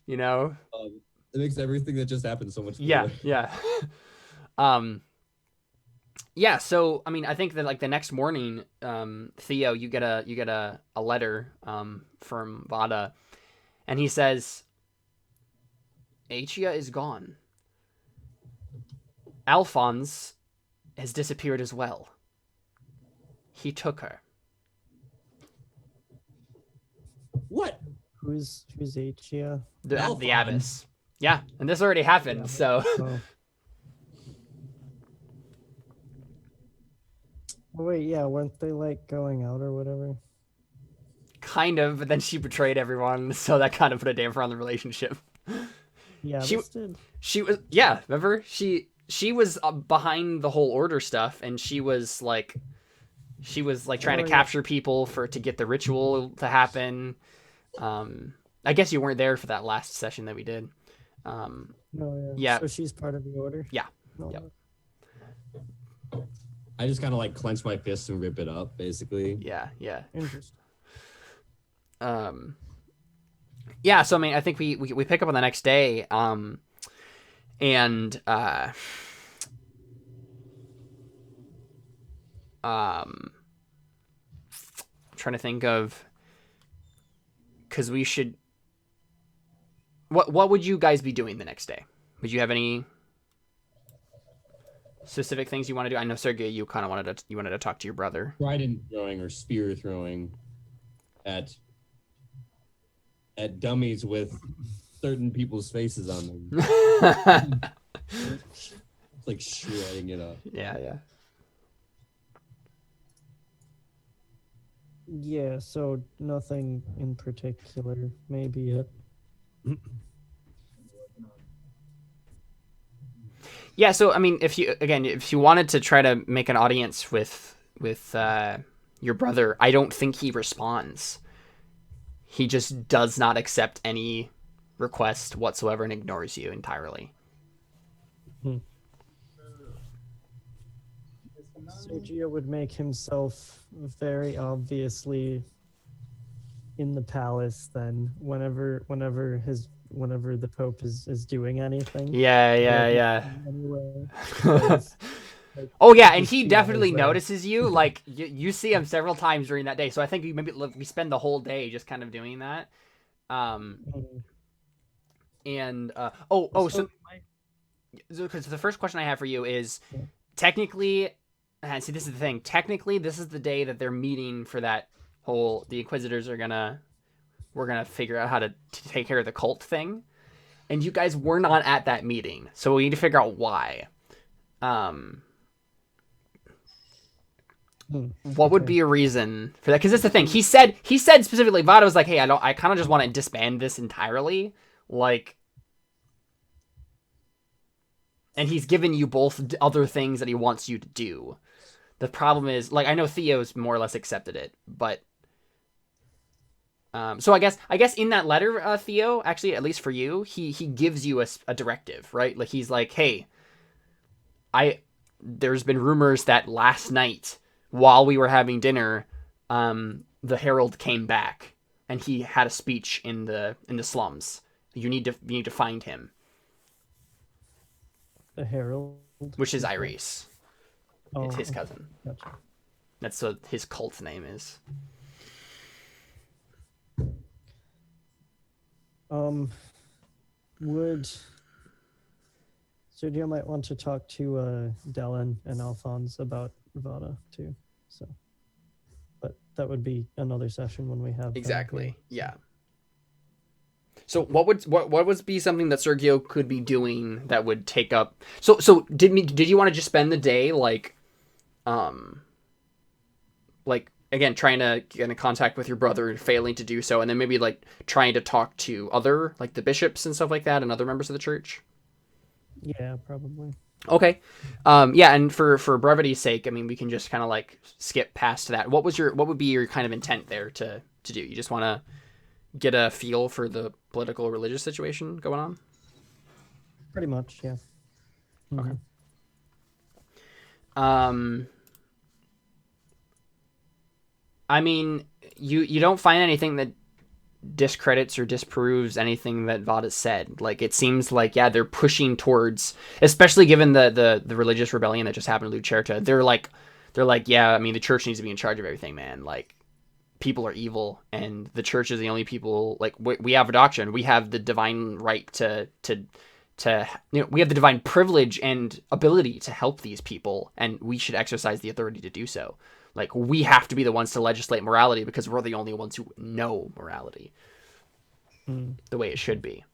you know? It makes everything that just happened so much Yeah, cooler. yeah. um, yeah. So I mean, I think that like the next morning, Theo, you get a letter from Vada, and he says, Achia is gone. Alphonse has disappeared as well. He took her. What? Who's Achia? The Alphonse. abbess. Yeah, and this already Yeah. happened, so Oh. Oh, wait, yeah, weren't they like going out or whatever? kind of. But then she betrayed everyone, so that kind of put a damper on the relationship. Yeah, She this did. she was yeah. Remember she was behind the whole order stuff, and she was like trying to Oh yeah. capture people to get the ritual to happen. I guess you weren't there for that last session that we did. No, yeah. Yeah, So she's part of the order. yeah, No. yep. I just kind of like clench my fist and rip it up, basically. Yeah, yeah. Interesting. Yeah, so I mean, I think we pick up on the next day, and trying to think of, because we should. What would you guys be doing the next day? Would you have any specific things you want to do? I know Sergey, you kind of wanted to talk to your brother. Trident throwing or spear throwing at dummies with certain people's faces on them. It's like shredding it up. Yeah. Yeah, so nothing in particular. Maybe it. Yeah, so I mean, if you wanted to try to make an audience with your brother, I don't think he responds. He just does not accept any request whatsoever and ignores you entirely. Sergio would make himself very obviously in the palace then whenever the Pope is doing anything. Yeah. Anyway. Oh yeah, and Just he be definitely always there. notices you. Like you see him several times during that day. So I think we spend the whole day just kind of doing that. Mhm. And So so because the first question I have for you is technically, and see, this is the thing. Technically, this is the day that they're meeting for that whole. The Inquisitors we're gonna figure out how to take care of the cult thing, and you guys were not at that meeting, so we need to figure out why. What would be a reason for that? Because that's the thing. He said specifically. Vada was like, "Hey, I kind of just want to disband this entirely." Like, and he's given you both other things that he wants you to do. The problem is, like, I know Theo's more or less accepted it, but so I guess in that letter, Theo, actually, at least for you, he gives you a directive, right? Like he's like, hey, there's been rumors that last night while we were having dinner, the Herald came back and he had a speech in the slums. You need to find him. The Herald, which is Iris. Oh, It's his cousin. Gotcha. That's what his cult name is. Would Sergio might want to talk to Dellen and Alphonse about Vada too. So, but that would be another session when we have them Exactly. here. Yeah. So what would be something that Sergio could be doing that would take up? So did you want to just spend the day like again trying to get in contact with your brother and failing to do so, and then maybe like trying to talk to other like the bishops and stuff like that and other members of the church? Yeah, probably. Okay. Yeah, and for brevity's sake, I mean, we can just kind of like skip past that. What would be your kind of intent there to do? You just want to get a feel for the political religious situation going on? Pretty much, yeah. Okay. I mean, you don't find anything that discredits or disproves anything that Vada said. Like, it seems like, yeah, they're pushing towards, especially given the religious rebellion that just happened to Lucerta. They're like, yeah, I mean, the church needs to be in charge of everything, man. Like, people are evil, and the church is the only people. Like, we have a doctrine, we have the divine right to we have the divine privilege and ability to help these people, and we should exercise the authority to do so. Like, we have to be the ones to legislate morality because we're the only ones who know morality the way it should be.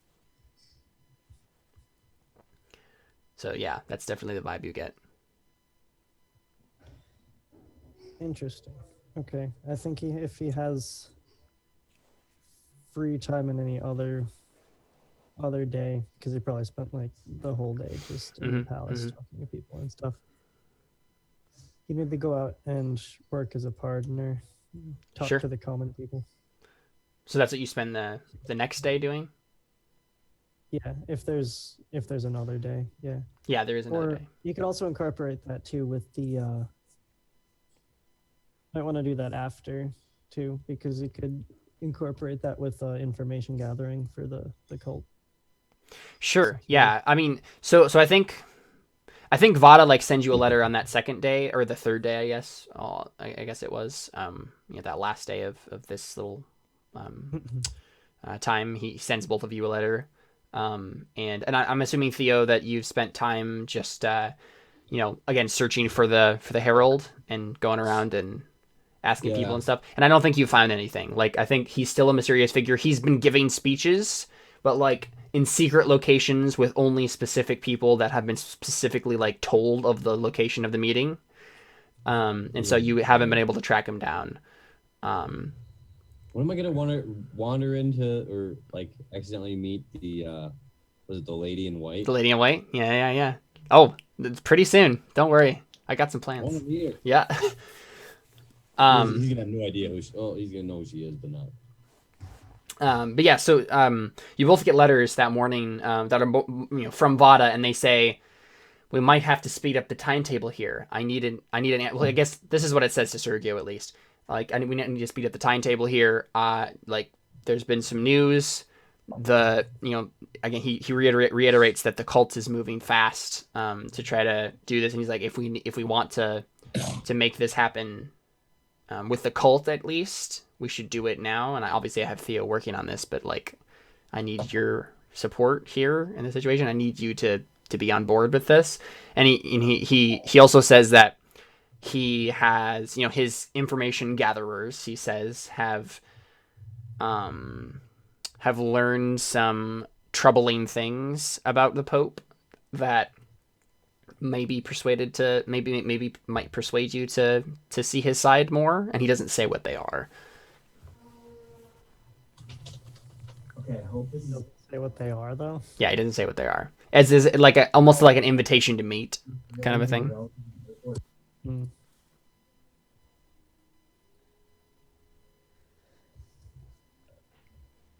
So yeah, that's definitely the vibe you get. Interesting. Okay, I think if he has free time in any other day, because he probably spent like the whole day just in the palace talking to people and stuff. He maybe go out and work as a pardoner, talk to the common people. So that's what you spend the next day doing? Yeah, if there's another day, yeah. Yeah, there is another day. You could also incorporate that too with the. Might want to do that after too, because you could incorporate that with information gathering for the cult. Sure. Yeah. I mean, so I think Vada like sends you a letter on that second day or the third day, I guess. I guess it was that last day of this little time. He sends both of you a letter, and I'm assuming, Theo, that you've spent time just again searching for the herald and going around and asking people and stuff. And I don't think you found anything. Like, I think he's still a mysterious figure. He's been giving speeches, but like in secret locations with only specific people that have been specifically like told of the location of the meeting. And so you haven't been able to track him down. When am I gonna wander into or like accidentally meet the was it the lady in white? The lady in white? Yeah. Oh, it's pretty soon. Don't worry. I got some plans. I want to meet her. Yeah. He's gonna have no idea who he's gonna know who she is, but not. But yeah, so you both get letters that morning that are from Vada, and they say, we might have to speed up the timetable here. I need an well, I guess this is what it says to Sergio, at least. Like, we need to speed up the timetable here. Like, there's been some news. Again, he reiterates that the cult is moving fast to try to do this, and he's like, if we want to make this happen with the cult, at least we should do it now. And I have Theo working on this, but like, I need your support here in the situation. I need you to be on board with this. And he also says that he has, his information gatherers, he says, have learned some troubling things about the Pope that maybe might persuade you to see his side more. And he doesn't say what they are. Okay, I hope it doesn't say what they are, though. Yeah, he doesn't say what they are. As is like almost like an invitation to meet kind of a thing.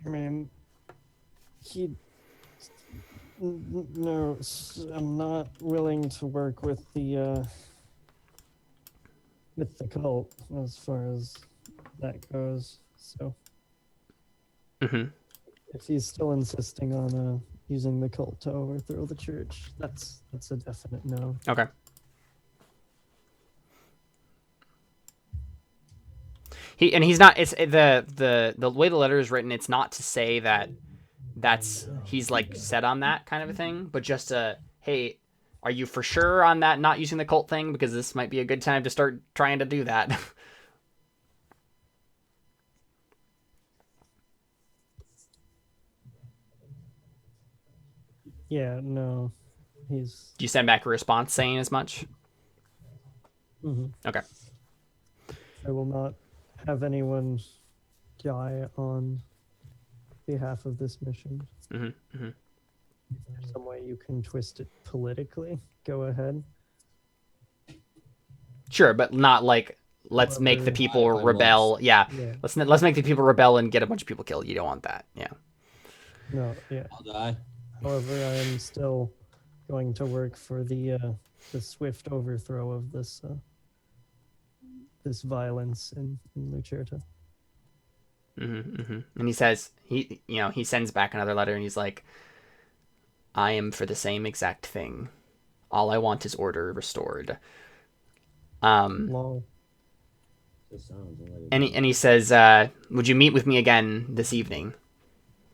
I mean, no, I'm not willing to work with the cult as far as that goes. So, if he's still insisting on using the cult to overthrow the church, that's a definite no. Okay. He's not. It's the way the letter is written. It's not to say that he's like set on that kind of a thing, but just hey, are you for sure on that not using the cult thing? Because this might be a good time to start trying to do that. Yeah, no, Do you send back a response saying as much? Okay. I will not have anyone die on behalf of this mission. If there's some way you can twist it politically, go ahead. Sure, but not like, let's make the people rebel. Yeah. Let's make the people rebel and get a bunch of people killed. You don't want that. Yeah. No, yeah. I'll die. However, I am still going to work for the swift overthrow of this violence in Lucerta. And he says he sends back another letter, and he's like, I am for the same exact thing. All I want is order restored. Lol. And he says, would you meet with me again this evening?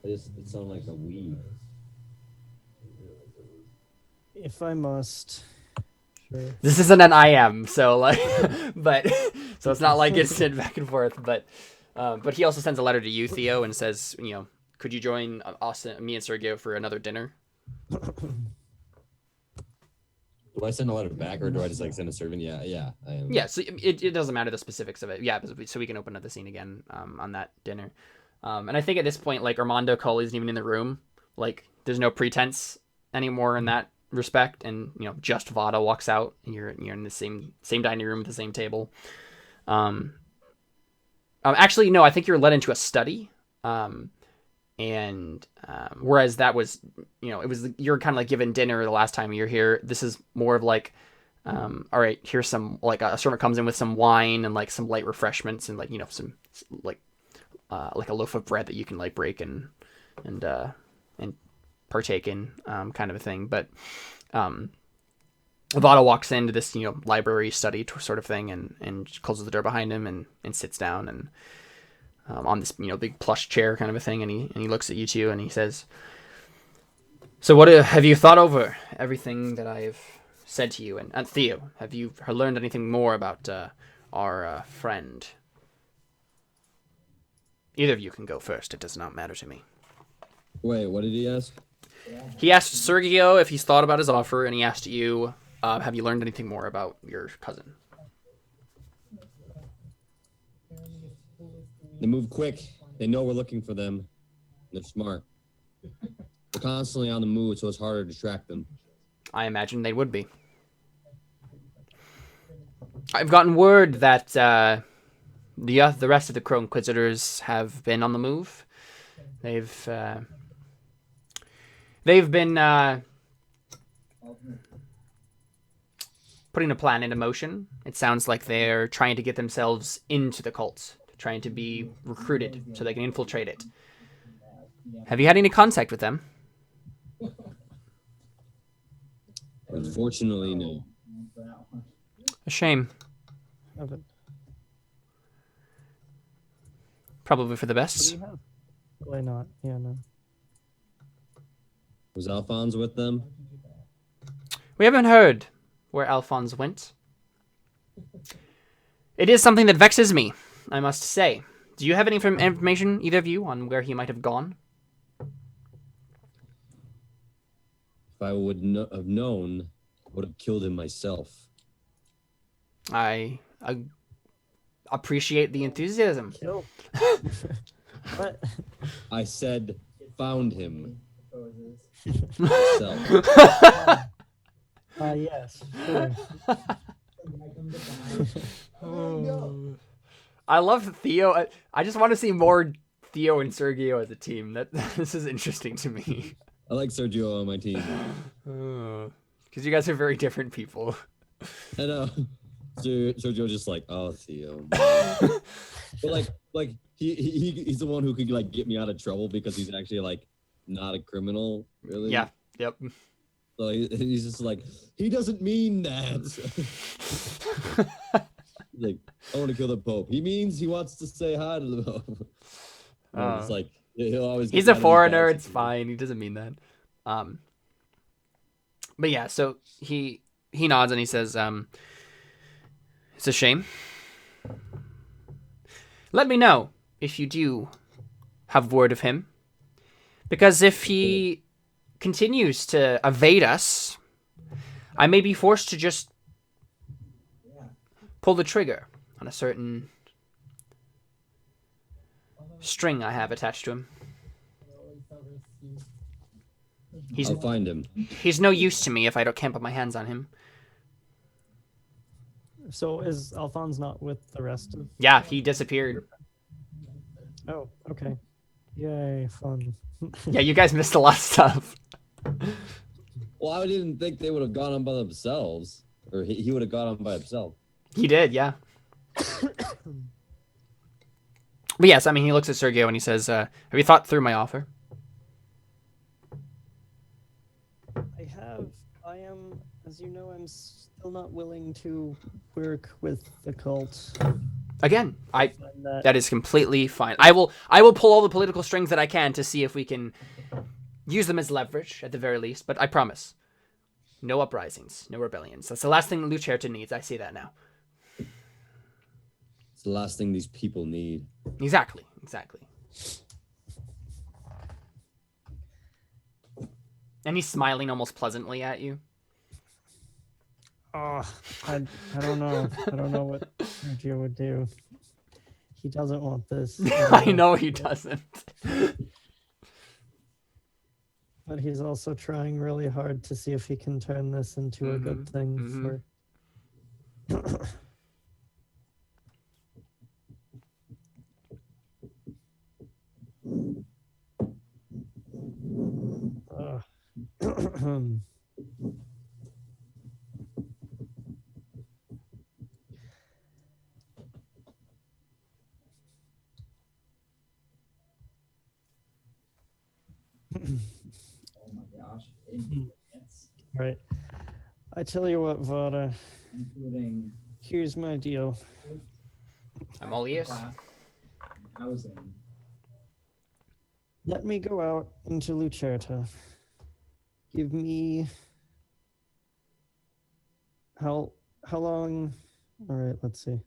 It sounds like a weed. If I must. Sure. This isn't an I am, so like, but so it's not like it's sent back and forth. But he also sends a letter to you, Theo, and says, could you join us, me and Sergio for another dinner? Do I send a letter back, or do I just like send a servant? Yeah, I am. Yeah, so it doesn't matter the specifics of it. Yeah, so we can open up the scene again on that dinner. And I think at this point, like, Armando Coley isn't even in the room. Like, there's no pretense anymore in that respect, and just Vada walks out, and you're in the same dining room at the same table. Actually, no, I think you're led into a study. And whereas that was, you're kind of like given dinner the last time you're here. This is more of like, all right, here's some, like, a servant comes in with some wine and like some light refreshments and like some like a loaf of bread that you can like break and partake in, kind of a thing. But Vada walks into this library study sort of thing and closes the door behind him and sits down and on this big plush chair kind of a thing, and he looks at you two and he says, so what have you thought over everything that I've said to you? And Theo, have you learned anything more about our friend? Either of you can go first. It does not matter to me. Wait, what did he ask? He asked Sergio if he's thought about his offer, and he asked you, have you learned anything more about your cousin? They move quick. They know we're looking for them. They're smart. They're constantly on the move, so it's harder to track them. I imagine they would be. I've gotten word that the rest of the Crow Inquisitors have been on the move. They've been putting a plan into motion. It sounds like they're trying to get themselves into the cult, trying to be recruited so they can infiltrate it. Have you had any contact with them? Unfortunately, no. A shame. Haven't. Probably for the What do best. you have? Why not? Yeah, no. Was Alphonse with them? We haven't heard where Alphonse went. It is something that vexes me, I must say. Do you have any information, either of you, on where he might have gone? If I would have known, I would have killed him myself. I appreciate the enthusiasm. Kill. What? I said, found him myself. Yes. Sure. I love Theo. I just want to see more Theo and Sergio as a team. This is interesting to me. I like Sergio on my team. Because you guys are very different people. I know. Sergio just like, oh, Theo. But like he's the one who could like get me out of trouble because he's actually like not a criminal, really. Yeah. Yep. So he's just like, he doesn't mean that. Like, I want to kill the Pope. He means he wants to say hi to the Pope. It's like he'll always. He's a foreigner. It's fine. He doesn't mean that. But yeah, so he nods and he says, "It's a shame. Let me know if you do have word of him, because if he continues to evade us, I may be forced to just pull the trigger on a certain string I have attached to him. I'll find him. He's no use to me if I can't put my hands on him." So is Alphonse not with the rest of? Yeah, he disappeared. Oh, okay. Yay, fun. Yeah, you guys missed a lot of stuff. Well, I didn't think they would have gone on by themselves, or he would have gone on by himself. He did, yeah. But yes, I mean, he looks at Sergio and he says, have you thought through my offer? I have. I am, as you know, I'm still not willing to work with the cult. Again, And that is completely fine. I will pull all the political strings that I can to see if we can use them as leverage at the very least. But I promise, no uprisings, no rebellions. That's the last thing Lucerta needs. I see that now. It's the last thing these people need. Exactly. And he's smiling almost pleasantly at you. Oh, I don't know. I don't know what Sergio would do. He doesn't want this. I know he doesn't. But he's also trying really hard to see if he can turn this into a good thing for... Oh my gosh. Right. I tell you what, Vada, Including here's my deal. I'm all ears. class, housing. Let me go out into Lucerta. Give me... How long... Alright, let's see.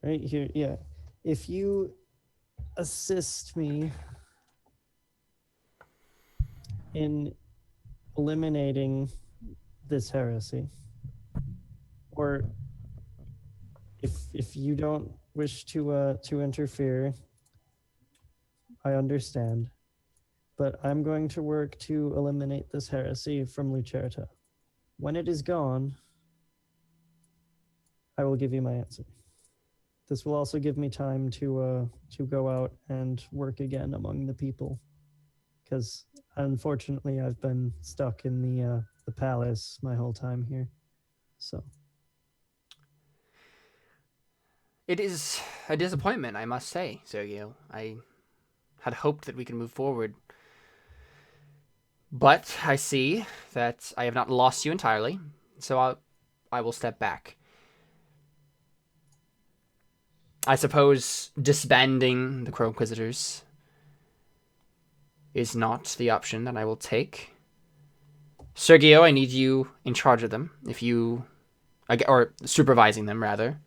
Right here, yeah. If you assist me in eliminating this heresy, or if you don't wish to interfere, I understand. But I'm going to work to eliminate this heresy from Lucerta. When it is gone, I will give you my answer. This will also give me time to go out and work again among the people, because unfortunately I've been stuck in the palace my whole time here. So It is a disappointment, I must say, Sergio. I had hoped that we could move forward. But I see that I have not lost you entirely, so I will step back. I suppose disbanding the Crow Inquisitors is not the option that I will take. Sergio, I need you in charge of them, or supervising them, rather.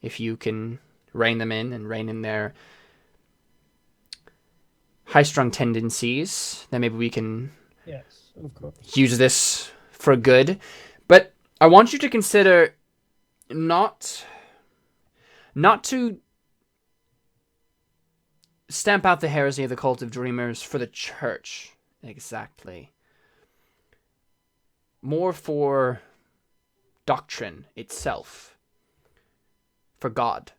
If you can rein them in and rein in their high-strung tendencies, then maybe we can yes, of course. use this for good. But I want you to consider not to stamp out the heresy of the Cult of Dreamers for the Church, exactly. More for doctrine itself. For God.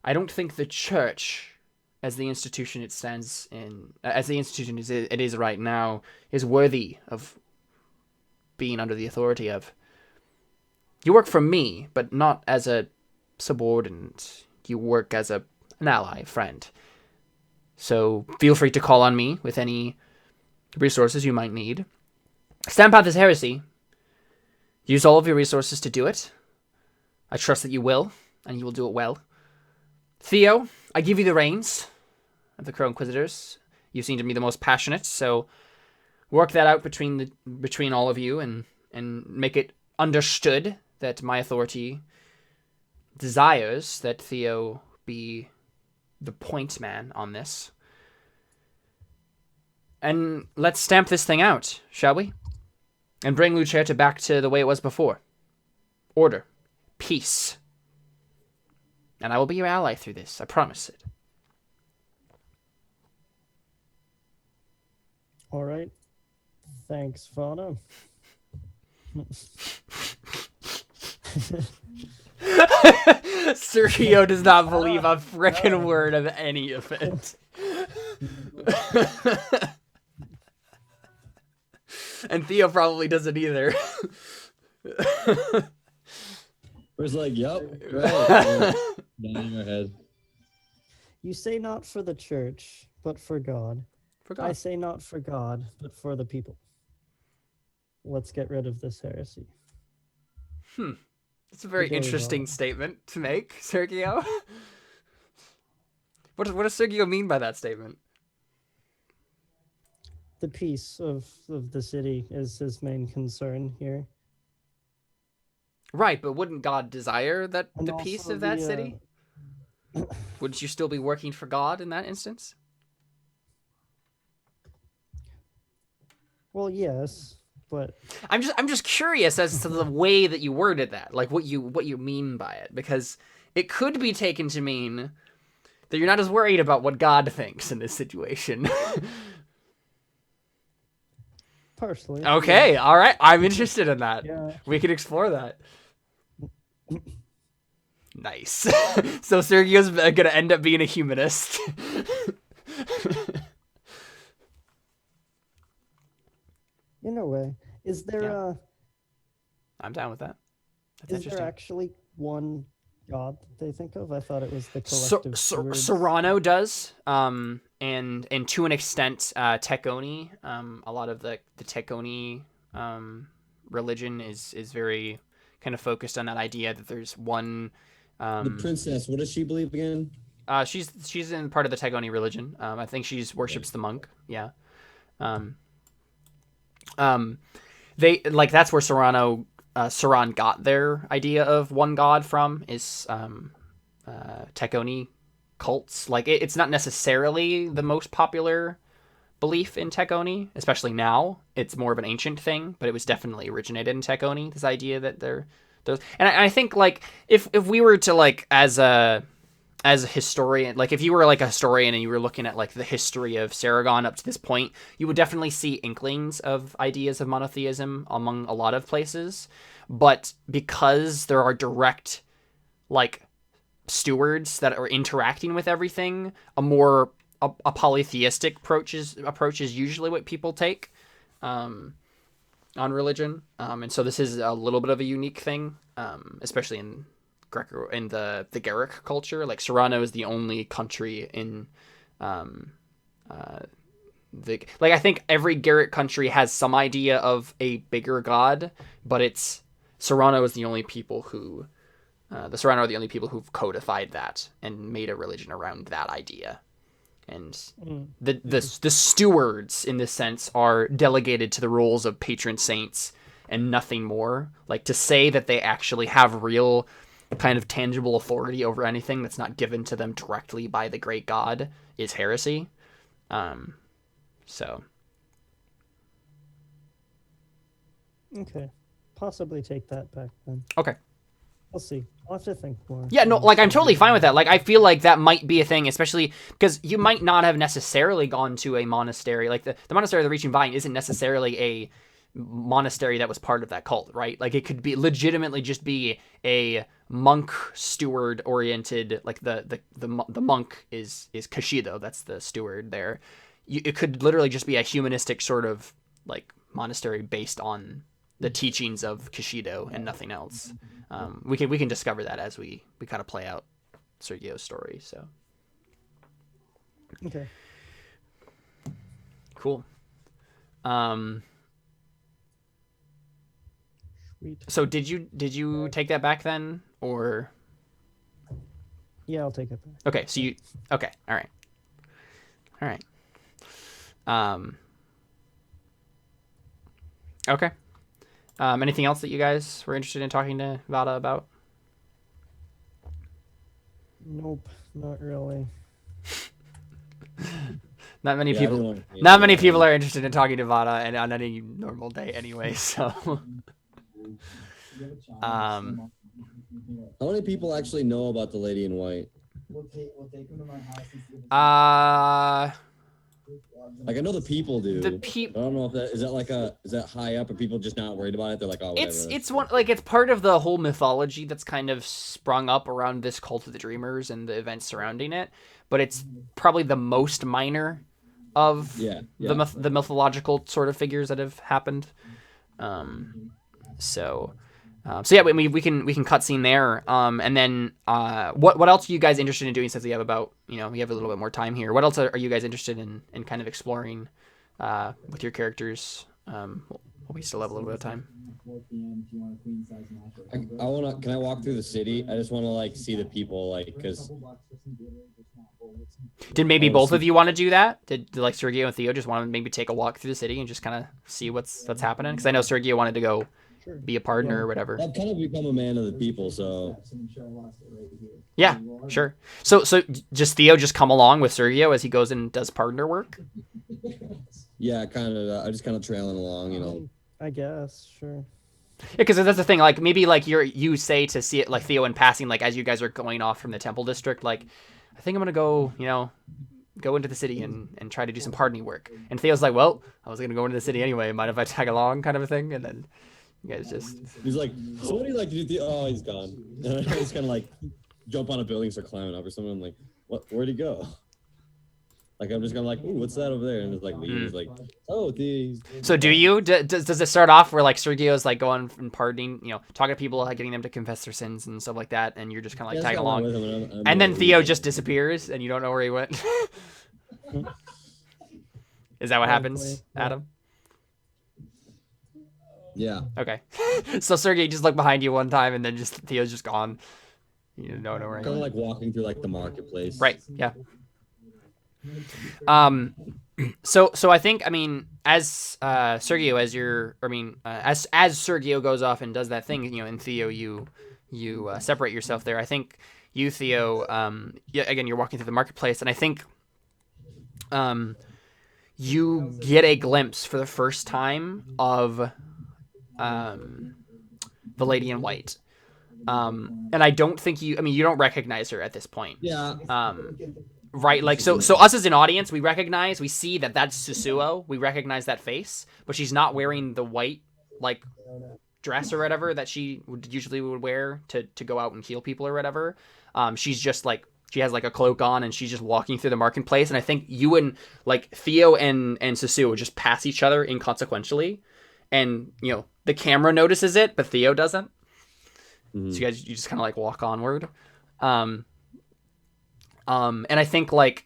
I don't think the Church, as the institution it stands in, as the institution it is right now, is worthy of being under the authority of. You work for me, but not as a subordinate. You work as an ally, friend. So feel free to call on me with any resources you might need. Stamp out this heresy. Use all of your resources to do it. I trust that you will, and you will do it well. Theo, I give you the reins of the Crow Inquisitors. You seem to be the most passionate, so work that out between all of you and make it understood that my authority desires that Theo be the point man on this. And let's stamp this thing out, shall we? And bring Lucerta back to the way it was before. Order. Peace. And I will be your ally through this, I promise it. All right. Thanks, Vada. Sergio does not believe a frickin' word of any of it. And Theo probably doesn't either. We're like, yep, right. Nodding our head. You say not for the church, but for God. For I God. say not for God, but for the people. Let's get rid of this heresy. It's a very Good day, interesting Vada. statement to make, Sergio. What does Sergio mean by that statement? The peace of the city is his main concern here. Right, but wouldn't God desire that And the peace also of that the, city? Wouldn't you still be working for God in that instance? Well, yes, but I'm just curious as to the way that you worded that, like what you mean by it, because it could be taken to mean that you're not as worried about what God thinks in this situation. partially. Okay, all right, I'm interested in that. Yeah. We can explore that. Nice. So Sergio's gonna end up being a humanist. In a way. Is there Yeah. I'm down with that. That's is there interesting. actually one God that they think of? I thought it was the collective stewards. Serrano does, and to an extent, Teconi. A lot of the Teconi religion is very kind of focused on that idea that there's one. The princess, what does she believe again? She's in part of the Teconi religion. I think she's worships the monk. Yeah. They like that's where Ceran got their idea of one god from is Teconi cults. Like it's not necessarily the most popular belief in Teconi, especially now. It's more of an ancient thing, but it was definitely originated in Teconi. This idea that they're and I think like if we were to like as a historian, like if you were like a historian and you were looking at like the history of Serragon up to this point, you would definitely see inklings of ideas of monotheism among a lot of places. But because there are direct like stewards that are interacting with everything, a polytheistic approach is usually what people take on religion. And so this is a little bit of a unique thing, especially in the Garrick culture. Like Serrano is the only country in I think every Garrick country has some idea of a bigger god, but Serrano is the only people who the Serrano are the only people who've codified that and made a religion around that idea. And the stewards in this sense are delegated to the roles of patron saints and nothing more. Like to say that they actually have real kind of tangible authority over anything that's not given to them directly by the great god is heresy. So Okay. Possibly take that back then. okay. We'll see. I'll have to think more. Yeah, no, like I'm totally fine with that. Like I feel like that might be a thing, especially because you might not have necessarily gone to a monastery. Like the monastery of the Reaching Vine isn't necessarily a monastery that was part of that cult, right? Like it could be legitimately just be a monk steward oriented, like the monk is Kashido, that's the steward there. It could literally just be a humanistic sort of like monastery based on the teachings of Kashido and nothing else. We can discover that as we kind of play out Sergio's story. So Okay. cool. Sweet. So did you take that back then, or Yeah, I'll take it back. okay? So you okay? All right. Okay. Anything else that you guys were interested in talking to Vada about? Nope, not really. Not many Yeah, people. everyone- Not many people are interested in talking to Vada and on any normal day anyway. So, Give it a chance. Um, How many people actually know about the lady in white? We'll take him to my house and see if it's Like I know the people do. the I people. don't know if that is that high up, or people just not worried about it. They're like, oh, whatever. It's one like it's part of the whole mythology that's kind of sprung up around this cult of the dreamers and the events surrounding it. But it's probably the most minor of Yeah. the mythological sort of figures that have happened. So So yeah, we can cutscene there. And then what else are you guys interested in doing since we have about you have a little bit more time here? What else are you guys interested in kind of exploring with your characters? We still have a little bit of time. 4 p.m. if you want a queen size match. I wanna. Can I walk through the city? I just wanna like see the people, like, because Did maybe both of you want to do that? Did like Sergio and Theo just want to maybe take a walk through the city and just kind of see what's happening? Because I know Sergio wanted to go be a partner or whatever. I've kind of become a man of the people, so Yeah, sure. So just Theo just come along with Sergio as he goes and does partner work. yeah, kind of. I just kind of trailing along, you know. I guess, sure. Yeah, because that's the thing. Like maybe like you say to see it like Theo in passing, like as you guys are going off from the temple district, like I think I'm gonna go, go into the city and try to do some pardoning work. And Theo's like, well, I was gonna go into the city anyway. Mind if I tag along, kind of a thing? And then you guys just. He's like, so what do you like to do? Oh, he's gone. I just kind of like jump on a building, start climbing up or something. I'm like, what? Where'd he go? Like I'm just gonna like, ooh, what's that over there? And it's like, he's like, oh, these. So do you? Does it start off where like Sergio's like going and pardoning, talking to people, like getting them to confess their sins and stuff like that, and you're just kind of like tagging along, and then Theo just disappears and you don't know where he went. Is that what happens, Adam? Yeah. Okay. So Sergey just looked behind you one time and then just Theo's just gone. You don't know where he Kind of went. like walking through like the marketplace. Right. Yeah. So I think, as Sergio, as Sergio goes off and does that thing, and Theo, you separate yourself there. I think you, Theo, again, you're walking through the marketplace, and I think, you get a glimpse for the first time of, the lady in white. And I don't think you don't recognize her at this point. Yeah. Right, like so us as an audience, we see that that's Susuo. We recognize that face, but she's not wearing the white like dress or whatever that she usually would wear to go out and heal people or whatever. She's just like she has like a cloak on and she's just walking through the marketplace. And I think you and like Theo and Susuo just pass each other inconsequentially, and the camera notices it, but Theo doesn't. Mm-hmm. So you just kind of like walk onward. And I think like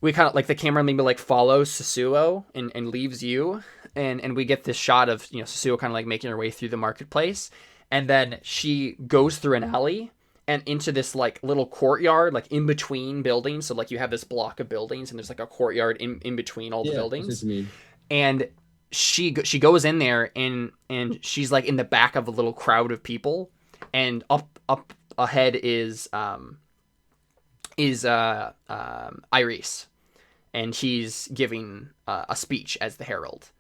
we kind of like the camera maybe like follows Susuo and leaves you, and we get this shot of Susuo kind of like making her way through the marketplace, and then she goes through an alley and into this like little courtyard like in between buildings. So like you have this block of buildings and there's like a courtyard in between all the buildings. And she goes in there and she's like in the back of a little crowd of people, and up ahead is Iris, and he's giving a speech as the herald.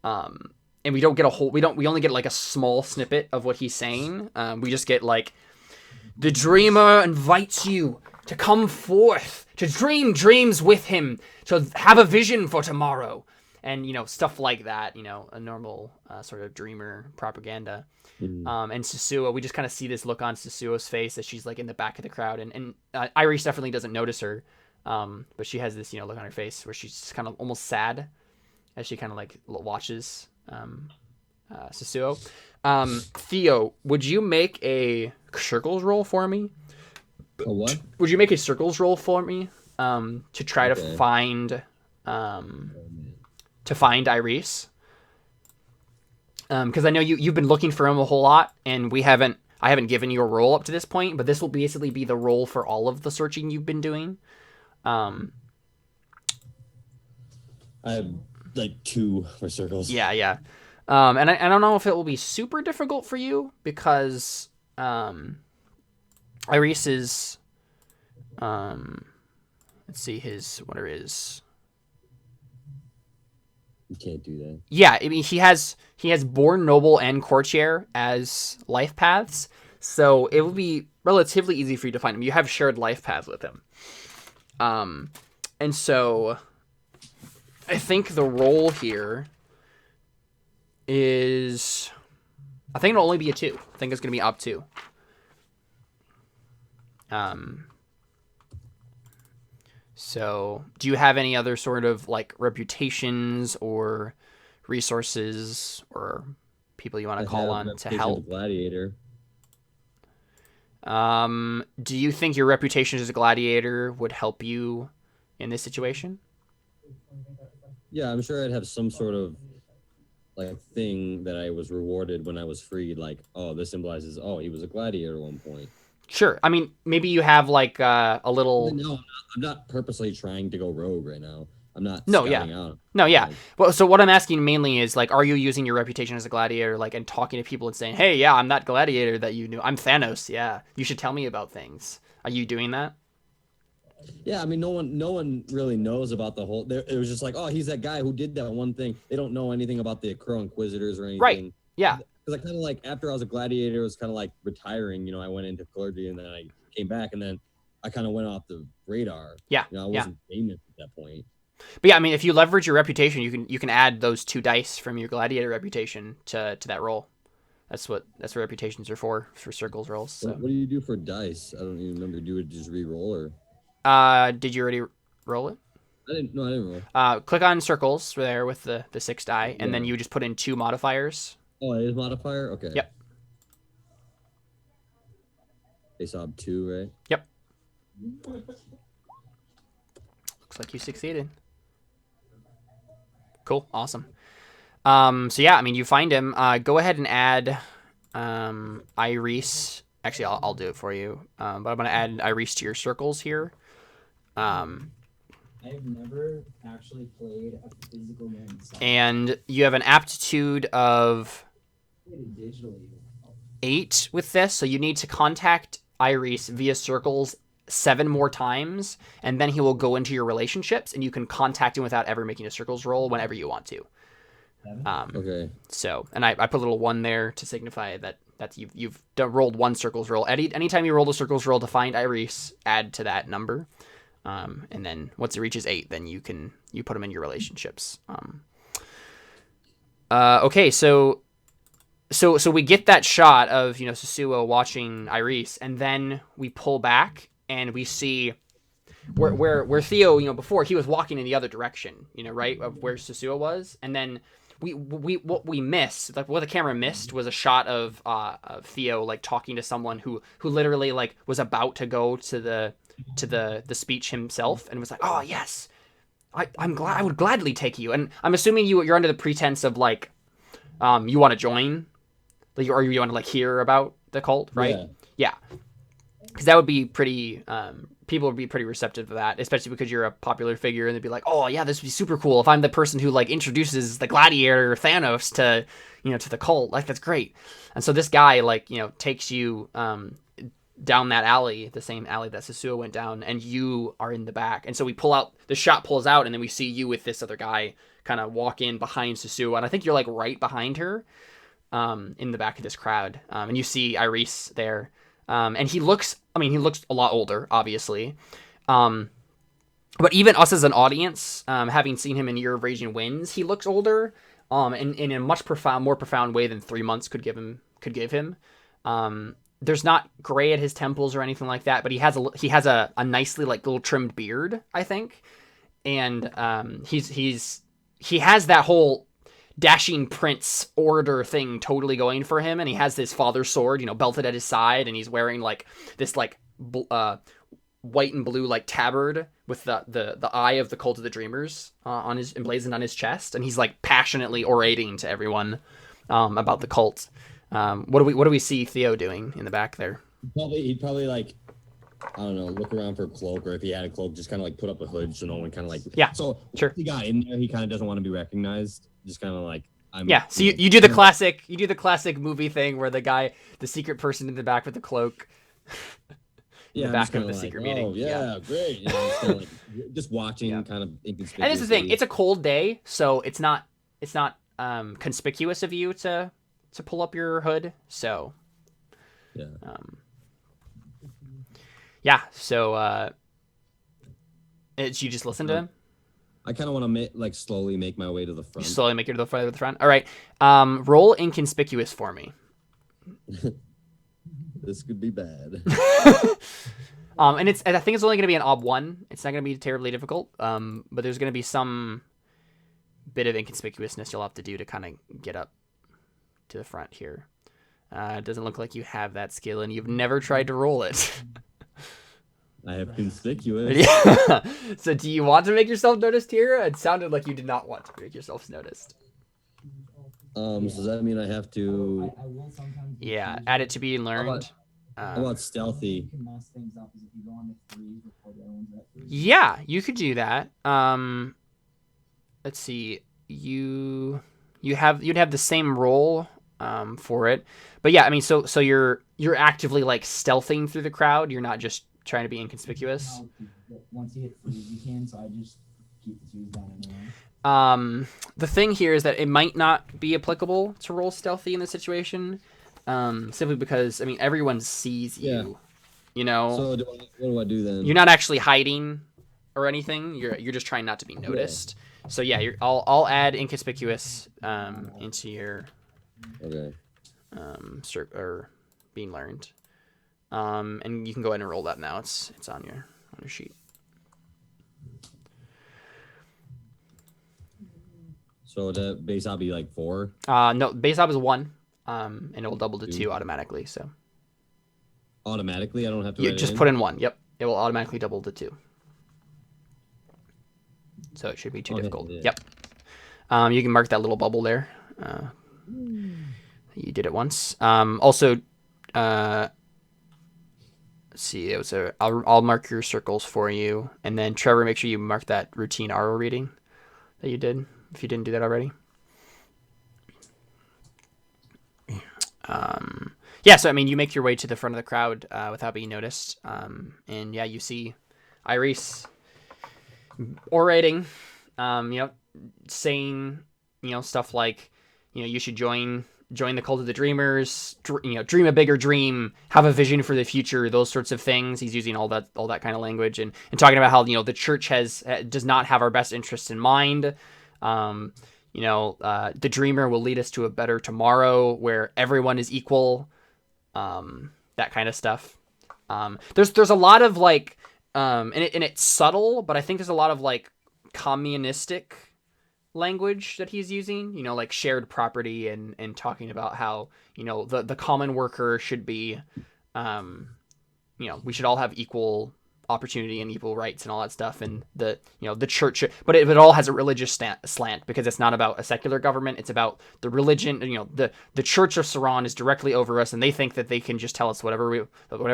And we don't get we only get like a small snippet of what he's saying. We just get like, the dreamer invites you to come forth, to dream dreams with him, to have a vision for tomorrow. And, stuff like that, a normal sort of dreamer propaganda. And Susuo, we just kind of see this look on Susuo's face as she's like in the back of the crowd. And Iris definitely doesn't notice her. But she has this, look on her face where she's just kind of almost sad as she kind of like watches Susuo. Theo, would you make a circles roll for me? A what? Would you make a circles roll for me to try to find Iris? Because I know you've been looking for him a whole lot, and I haven't given you a roll up to this point, but this will basically be the roll for all of the searching you've been doing. I have like 2 for circles. Yeah. And I don't know if it will be super difficult for you because Iris is let's see what are his. You can't do that. Yeah, he has Born Noble and Courtier as life paths, so it will be relatively easy for you to find him. You have shared life paths with him, and so I think the roll here is, I think it'll only be a 2. I think it's gonna be up 2. So, do you have any other sort of like reputations or resources or people you want I to call have on a to reputation of help. a gladiator. Do you think your reputation as a gladiator would help you in this situation? Yeah, I'm sure I'd have some sort of like thing that I was rewarded when I was freed. Like, oh, this symbolizes, oh, he was a gladiator at one point. Sure. I mean, maybe you have like a But little. no, I'm not purposely trying to go rogue right now. I'm not No, yeah. scouting out. No, yeah. Like, Well, so what I'm asking mainly is like, are you using your reputation as a gladiator, like, and talking to people and saying, "Hey, yeah, I'm that gladiator that you knew. I'm Thanos. Yeah, you should tell me about things." Are you doing that? yeah, I mean, no one really knows about the whole. It was just like, oh, he's that guy who did that one thing. They don't know anything about the Crow Inquisitors or anything. Right. Yeah. Because I kind of like after I was a gladiator, it was kind of like retiring. You know, I went into clergy and then I came back and then I kind of went off the radar. Yeah. You know, I wasn't famous at that point. But yeah, I mean, if you leverage your reputation, you can add those 2 dice from your gladiator reputation to that roll. That's what reputations are for circles rolls. So. What do you do for dice? I don't even remember. Do you just re-roll or? Did you already roll it? I didn't roll. Click on circles there with the 6 die, and then you just put in 2 modifiers. Oh, it is modifier? Okay. Yep. They saw 2, right? Yep. Looks like you succeeded. Cool. Awesome. So yeah, I mean, you find him. Go ahead and add Iris. Actually, I'll do it for you. But I'm going to add Iris to your circles here. I've never actually played a physical game. And you have an aptitude of Digitally. 8 with this, so you need to contact Iris via circles 7 more times, and then he will go into your relationships, and you can contact him without ever making a circles roll whenever you want to. Okay. So, and I put a little 1 there to signify that you've rolled 1 circles roll. Anytime you roll a circles roll to find Iris, add to that number, and then once it reaches 8, then you put them in your relationships. Okay, so we get that shot of Sasuo watching Iris, and then we pull back and we see where Theo, before he was walking in the other direction, right, of where Sasuo was, and then what we missed, like what the camera missed, was a shot of Theo like talking to someone who literally like was about to go to the speech himself, and was like, oh yes, I'm glad, I would gladly take you, and I'm assuming you're under the pretense of like you want to join. Like, or you want to like hear about the cult, right? Yeah. Because that would be pretty. People would be pretty receptive to that, especially because you're a popular figure, and they'd be like, "Oh yeah, this would be super cool if I'm the person who like introduces the gladiator Thanos to, to the cult. Like that's great." And so this guy like takes you down that alley, the same alley that Sasuo went down, and you are in the back. And so the shot pulls out, and then we see you with this other guy kind of walk in behind Sasuo, and I think you're like right behind her. In the back of this crowd, and you see Iris there, and he looks a lot older, obviously, but even us as an audience, having seen him in Year of Raging Winds, he looks older, in a much more profound way than 3 months could give him. There's not gray at his temples or anything like that, but he has a nicely like little trimmed beard, I think, and he has that whole dashing prince orator thing totally going for him, and he has this father sword belted at his side, and he's wearing like this like white and blue like tabard with the eye of the Cult of the Dreamers emblazoned on his chest, and he's like passionately orating to everyone about the cult. What do we see Theo doing in the back there? He'd probably like, I don't know, look around for a cloak, or if he had a cloak, just kind of like put up a hood so no one kind of like. Yeah. So sure. He got in there. He kind of doesn't want to be recognized. Just kind of like. So you do the classic movie thing where the secret person in the back with the cloak. In the back of the secret meeting. Oh yeah, great. Just watching, kind of inconspicuously. And this is the thing. It's a cold day, so it's not conspicuous of you to pull up your hood. So. Yeah. Yeah. So. You just listen to him. I kind of want to slowly make my way to the front. You slowly make it to the front. All right. Roll inconspicuous for me. This could be bad. And I think it's only going to be an ob 1. It's not going to be terribly difficult. But there's going to be some bit of inconspicuousness you'll have to do to kind of get up to the front here. It doesn't look like you have that skill, and you've never tried to roll it. I have conspicuous. Yeah. So do you want to make yourself noticed here? It sounded like you did not want to make yourself noticed. So does that mean I have to? I will sometimes. Yeah, add it to be learned. How about stealthy? You can mess things up is if you go on to 3 before the other one's at 3. Yeah, you could do that. Let's see. You'd have the same roll for it. But yeah, I mean, so you're actively like stealthing through the crowd. You're not just trying to be inconspicuous. Once you hit 3, you can. So I just keep the 2s down anyway. The thing here is that it might not be applicable to roll stealthy in this situation, simply because I mean everyone sees you. Yeah. You know. So what do I do then? You're not actually hiding or anything. You're just trying not to be noticed. So yeah, I'll add inconspicuous into your Okay. or being learned. And you can go ahead and roll that now. It's on your sheet. So the base I'll be like 4. No, base op is 1. And it will double to 2 automatically. So Automatically, I don't have to. you just put in 1. Yep, it will automatically double to 2. So it should be too difficult. Yeah. Yep. You can mark that little bubble there. You did it once. Also, let's see. I'll mark your circles for you, and then Trevor, make sure you mark that routine RO reading that you did if you didn't do that already. Yeah. So I mean, you make your way to the front of the crowd without being noticed. And yeah, you see Iris orating, saying, stuff like, you should join the cult of the dreamers, dream a bigger dream, have a vision for the future, those sorts of things. He's using all that kind of language and talking about how, the church does not have our best interests in mind. The dreamer will lead us to a better tomorrow where everyone is equal. That kind of stuff. There's a lot of like, and it's subtle, but I think there's a lot of like communistic language that he's using, like shared property and talking about how, the common worker should be, we should all have equal opportunity and equal rights and all that stuff. And the church, but it all has a religious slant because it's not about a secular government. It's about the religion. The Church of Ceran is directly over us, and they think that they can just tell us whatever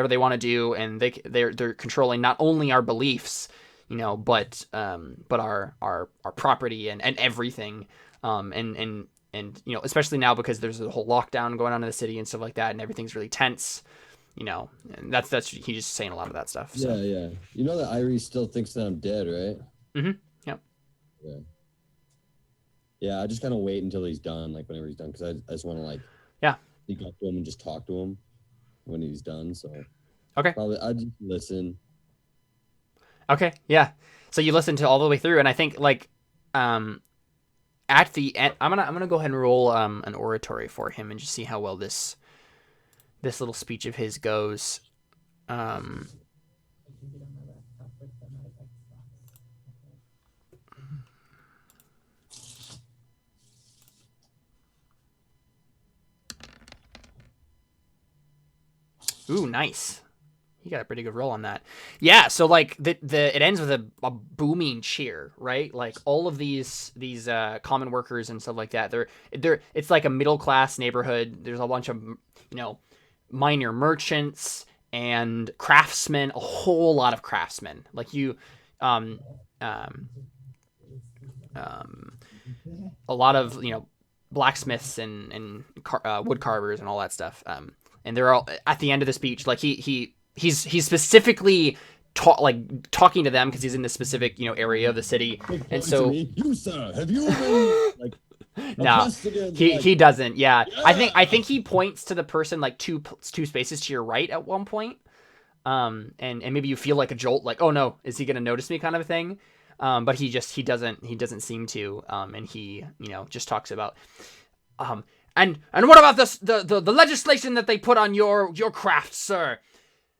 they want to do. And they're controlling not only our beliefs, but our property and everything. And especially now because there's a whole lockdown going on in the city and stuff like that, and everything's really tense. And that's he's just saying a lot of that stuff. So. Yeah. You know that Iris still thinks that I'm dead, right? Mm-hmm. Yep. Yeah. Yeah, I just kind of wait until he's done, like whenever he's done, because I just want to like sneak up to him and just talk to him when he's done. So okay, probably I'd just listen. Okay, yeah. So you listen to all the way through, and I think like at the end, I'm gonna go ahead and roll an oratory for him and just see how well this little speech of his goes. Ooh, nice. You got a pretty good roll on that. Yeah, so like it ends with a booming cheer, right? Like all of these common workers and stuff like that. It's like a middle class neighborhood. There's a bunch of minor merchants and craftsmen, a whole lot of craftsmen. Like a lot of blacksmiths and wood carvers and all that stuff. And they're all at the end of the speech. Like he's specifically talking to them because he's in this specific area of the city. And so you sir, have you been like? No, he doesn't. Yeah. I think he points to the person like two spaces to your right at one point. And maybe you feel like a jolt, like, oh no, is he gonna notice me, kind of a thing. But he doesn't seem to. And he just talks about and what about the legislation that they put on your craft, sir?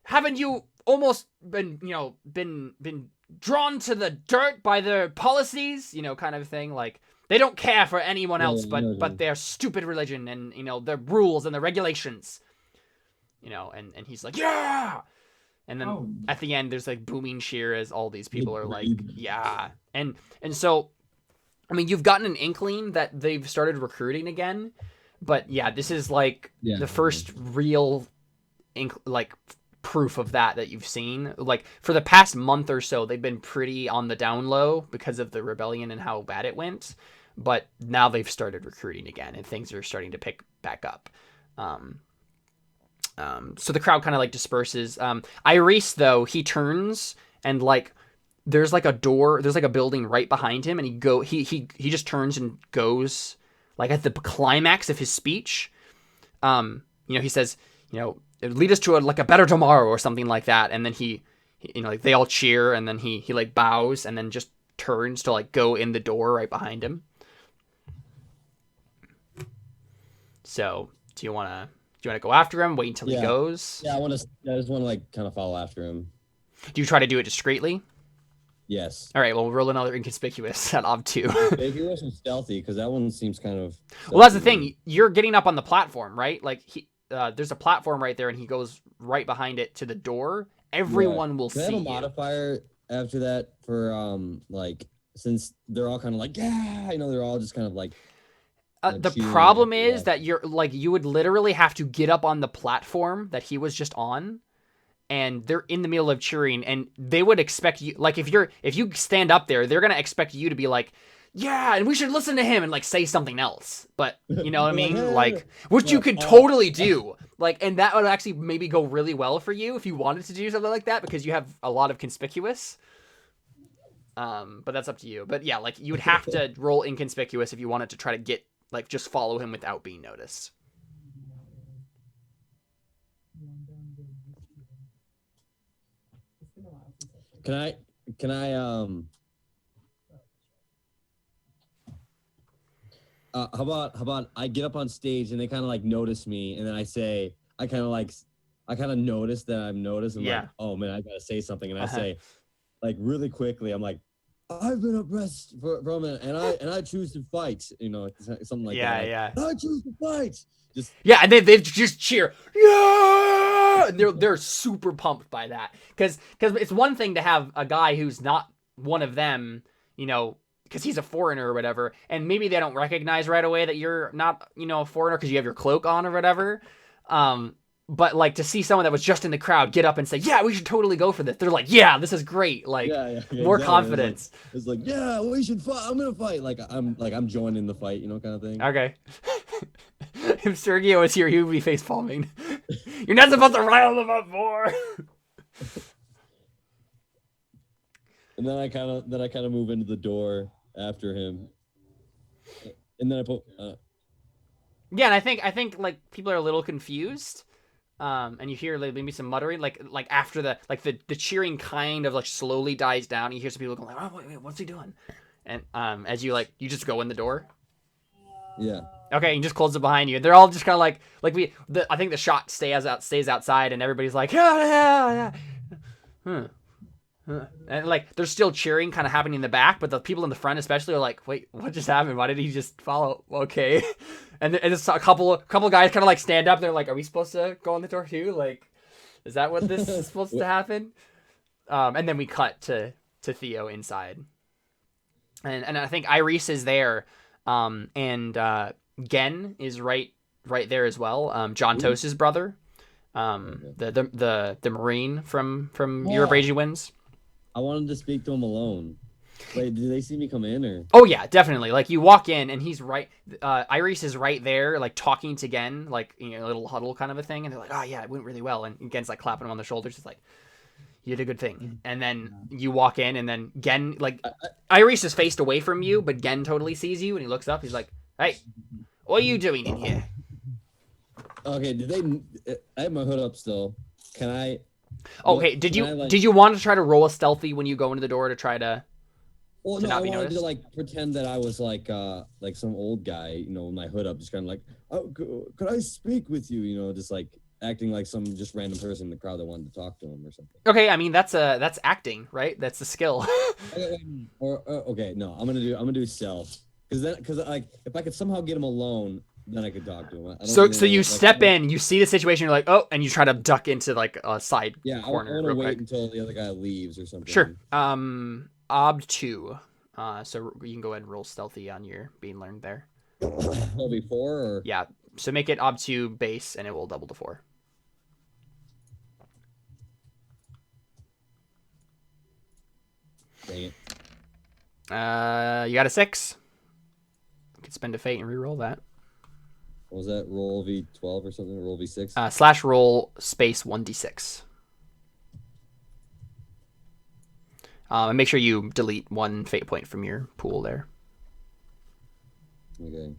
Haven't you almost been drawn to the dirt by their policies, kind of thing, like. They don't care for anyone else Yeah, yeah, but their stupid religion and, you know, their rules and the regulations. You know, and he's like, yeah! And then at the end, there's like booming cheer as all these people are like, yeah. And so, I mean, you've gotten an inkling that they've started recruiting again. But yeah, this is like the first real like proof of that you've seen. Like for the past month or so, they've been pretty on the down low because of the rebellion and how bad it went. But now they've started recruiting again, and things are starting to pick back up. So the crowd kind of like disperses. Iris, though, he turns and like there's like a door, there's like a building right behind him, and he just turns and goes like at the climax of his speech. You know, he says, you know, lead us to a better tomorrow or something like that, and then he you know, like they all cheer, and then he like bows and then just turns to like go in the door right behind him. So do you want to go after him? Wait until he goes? Yeah, I just want to like kind of follow after him. Do you try to do it discreetly? Yes. All right, well, we'll roll another inconspicuous at ob 2. Maybe it wasn't stealthy because that one seems kind of. Well, that's the thing. You're getting up on the platform, right? Like there's a platform right there, and he goes right behind it to the door. Everyone will see. Can I have a modifier after that for like since they're all kind of like yeah, you know, they're all just kind of like. The problem is that you're like you would literally have to get up on the platform that he was just on. And they're in the middle of cheering, and they would expect you, like, if you stand up there, they're gonna expect you to be like, yeah, and we should listen to him and like say something else. But you know what I mean? Like, which you could totally do. Like, and that would actually maybe go really well for you if you wanted to do something like that because you have a lot of conspicuous. But that's up to you. But yeah, like you would have to roll inconspicuous if you wanted to try to get like just follow him without being noticed. Can I how about I get up on stage and they kind of like notice me, and then I kind of notice that I'm noticed. I'm like, oh man, I gotta say something, and I say like really quickly, I'm like, I've been oppressed from it, and I choose to fight, you know, something like that. Yeah. I choose to fight. And they just cheer, yeah, and they're super pumped by that because it's one thing to have a guy who's not one of them, you know, because he's a foreigner or whatever, and maybe they don't recognize right away that you're not, you know, a foreigner because you have your cloak on or whatever. But like to see someone that was just in the crowd get up and say, yeah, we should totally go for this. They're like, yeah, this is great. Like more exactly. confidence. It's like, yeah, we should fight. I'm gonna fight. I'm joining the fight, you know, kind of thing. Okay. If Sergio was here, he would be face palming. You're not supposed to rile them up more. And then I kind of move into the door after him. And then I put yeah, and I think like people are a little confused. And you hear like maybe some muttering, like after the cheering kind of like slowly dies down. And you hear some people going, like, oh wait, what's he doing? And as you just go in the door. Yeah. Okay, and just close it behind you. They're all just kind of like I think the shot stays outside, and everybody's like, yeah. And like they're still cheering, kind of happening in the back, but the people in the front especially are like, wait, what just happened? Why did he just follow? Okay. And it's a couple guys kind of like stand up. They're like, are we supposed to go in the door too? Like, is that what this is supposed to happen? And then we cut to Theo inside, and I think Iris is there, and Gen is right there as well. John Tos's brother, the Marine from Eurobrasia Winds. I wanted to speak to him alone. Wait, did they see me come in or? Oh yeah, definitely. Like you walk in and he's right. Iris is right there, like talking to Gen, like, you know, a little huddle kind of a thing. And they're like, "Oh yeah, it went really well." And Gen's like clapping him on the shoulders. It's like, "You did a good thing." And then you walk in, and then Gen, like, Iris is faced away from you, but Gen totally sees you, and he looks up. He's like, "Hey, what are you doing in here?" Okay, I have my hood up still. Can I? Okay, did you want to try to roll a stealthy when you go into the door to try to? Well, no, I wanted to like pretend that I was like some old guy, you know, with my hood up, just kind of like, oh, could I speak with you? You know, just like acting like some just random person in the crowd that wanted to talk to him or something. Okay, I mean that's acting, right? That's the skill. Okay, no, I'm gonna do stealth. because like if I could somehow get him alone, then I could talk to him. I don't So really you like, step in, you see the situation, you're like, oh, and you try to duck into like a side Yeah, I corner. want to real wait quick. until the other guy leaves or something. Sure. Ob 2. So you can go ahead and roll stealthy on your being learned there. Well, before or Yeah. So make it Ob 2 base, and it will double to 4. dang it. You got a 6. You can spend a fate and reroll that. What was that? Roll V12 or something? Roll V6? / roll space 1d6. And make sure you delete 1 fate point from your pool there. Okay.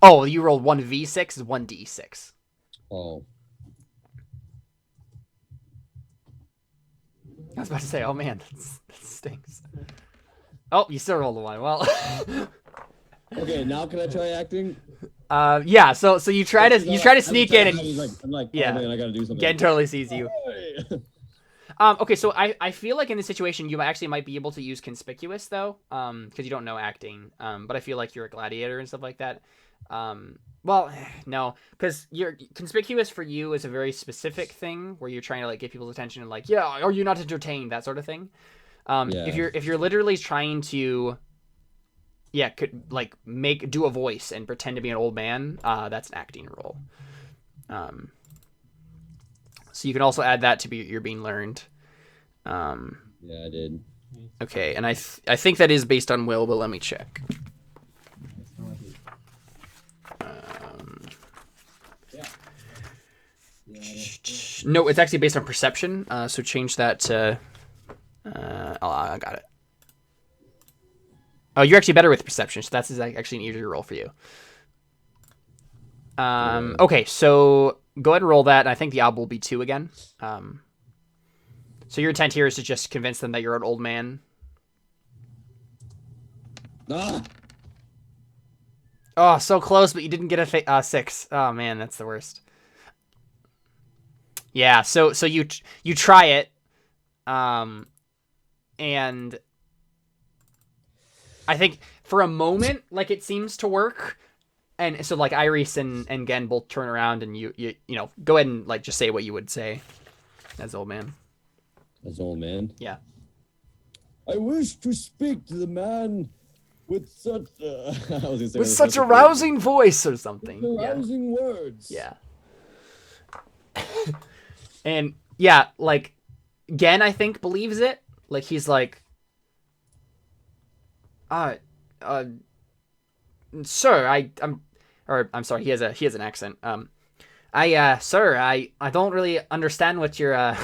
Oh, you rolled 1v6 is 1d6. Oh. I was about to say, oh man, that stinks. Oh, you still rolled a 1. Well, Okay, now can I try acting? yeah. So you try to sneak in, and I'm like, yeah, oh man, I gotta do something. Gen totally sees you. Hey! Okay, so I feel like in this situation you actually might be able to use conspicuous though, because you don't know acting. But I feel like you're a gladiator and stuff like that. Well, no, because you're conspicuous for you is a very specific thing where you're trying to like get people's attention and like, yeah, are you not entertained, that sort of thing. Yeah. If you're literally trying to, yeah, could like do a voice and pretend to be an old man, that's an acting role. So you can also add that to be your being learned. Yeah, I did. Okay, and I think that is based on will, but let me check. No, it's actually based on perception. So change that to. I got it. Oh, you're actually better with perception, so that's actually an easier roll for you. Okay, so go ahead and roll that, and I think the ob will be 2 again. So your intent here is to just convince them that you're an old man. Ah! Oh, so close, but you didn't get a 6. Oh man, that's the worst. Yeah, so you try it, and I think for a moment, like it seems to work, and so like Iris and Gen both turn around, and you know go ahead and like just say what you would say as old man. As old man? Yeah. I wish to speak to the man with such I was gonna say With such a rousing voice or something. Rousing words. Yeah. And yeah, like Gen I think believes it. Like he's like, sir, I'm sorry, he has an accent. Sir, I don't really understand what you're